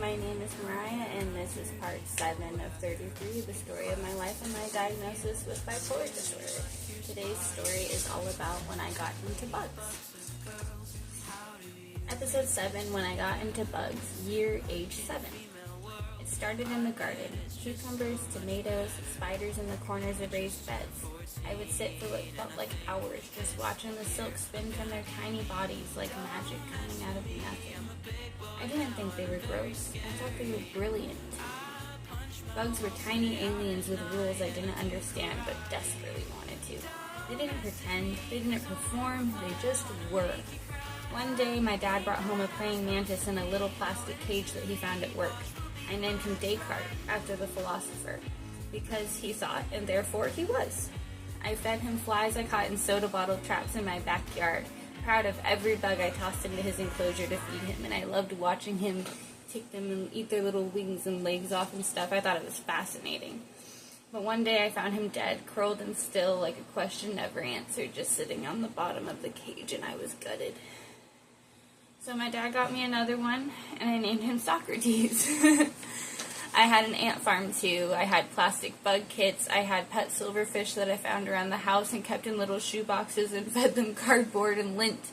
my name is Mariah, and this is part 7 of 33, the story of my life and my diagnosis with bipolar disorder. Today's story is all about when I got into bugs. Episode 7, when I got into bugs, year age 7. It started in the garden. Cucumbers, tomatoes, spiders in the corners of raised beds. I would sit for what felt like hours just watching the silk spin from their tiny bodies like magic coming out of nothing. I didn't think they were gross. I thought they were brilliant. Bugs were tiny aliens with rules I didn't understand but desperately wanted to. They didn't pretend, they didn't perform, they just were. One day, my dad brought home a praying mantis in a little plastic cage that he found at work. I named him Descartes, after the philosopher, because he thought, and therefore he was. I fed him flies I caught in soda bottle traps in my backyard, proud of every bug I tossed into his enclosure to feed him, and I loved watching him take them and eat their little wings and legs off and stuff. I thought it was fascinating. But one day I found him dead, curled and still, like a question never answered, just sitting on the bottom of the cage, and I was gutted. So my dad got me another one, and I named him Socrates. I had an ant farm too. I had plastic bug kits. I had pet silverfish that I found around the house and kept in little shoe boxes and fed them cardboard and lint.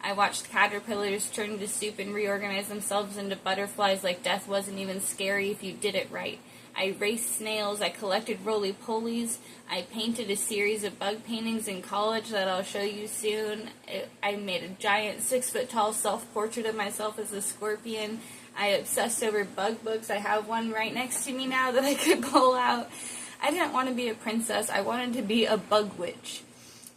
I watched caterpillars turn into soup and reorganize themselves into butterflies like death wasn't even scary if you did it right. I raced snails, I collected roly-polies, I painted a series of bug paintings in college that I'll show you soon. I made a giant 6-foot-tall self-portrait of myself as a scorpion. I obsessed over bug books. I have one right next to me now that I could pull out. I didn't want to be a princess, I wanted to be a bug witch.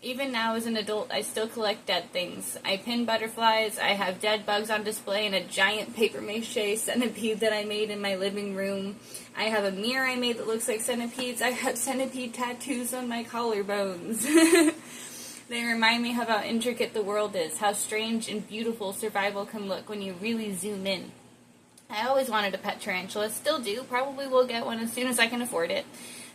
Even now as an adult, I still collect dead things. I pin butterflies, I have dead bugs on display in a giant paper mache centipede that I made in my living room. I have a mirror I made that looks like centipedes. I have centipede tattoos on my collarbones. They remind me of how intricate the world is, how strange and beautiful survival can look when you really zoom in. I always wanted a pet tarantula, still do, probably will get one as soon as I can afford it.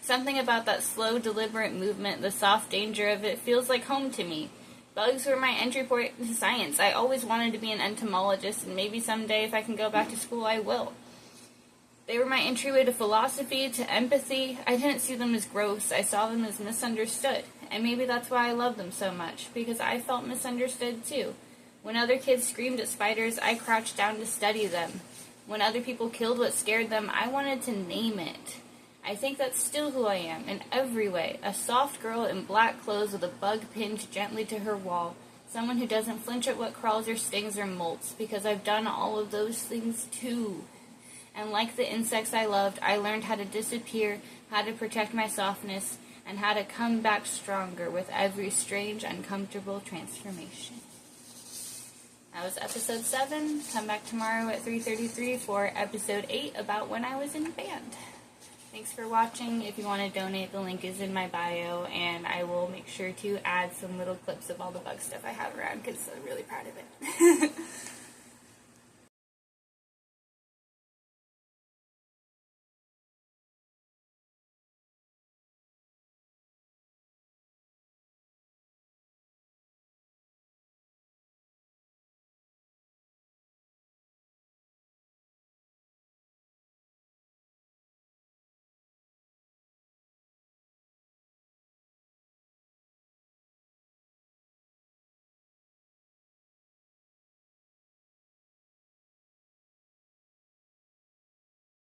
Something about that slow, deliberate movement, the soft danger of it, feels like home to me. Bugs were my entry point into science. I always wanted to be an entomologist, and maybe someday, if I can go back to school, I will. They were my entryway to philosophy, to empathy. I didn't see them as gross. I saw them as misunderstood. And maybe that's why I love them so much, because I felt misunderstood too. When other kids screamed at spiders, I crouched down to study them. When other people killed what scared them, I wanted to name it. I think that's still who I am, in every way. A soft girl in black clothes with a bug pinned gently to her wall. Someone who doesn't flinch at what crawls or stings or molts, because I've done all of those things too. And like the insects I loved, I learned how to disappear, how to protect my softness, and how to come back stronger with every strange, uncomfortable transformation. That was episode 7. Come back tomorrow at 3:33 for episode 8 about when I was in band. Thanks for watching. If you want to donate, the link is in my bio, and I will make sure to add some little clips of all the bug stuff I have around because I'm really proud of it.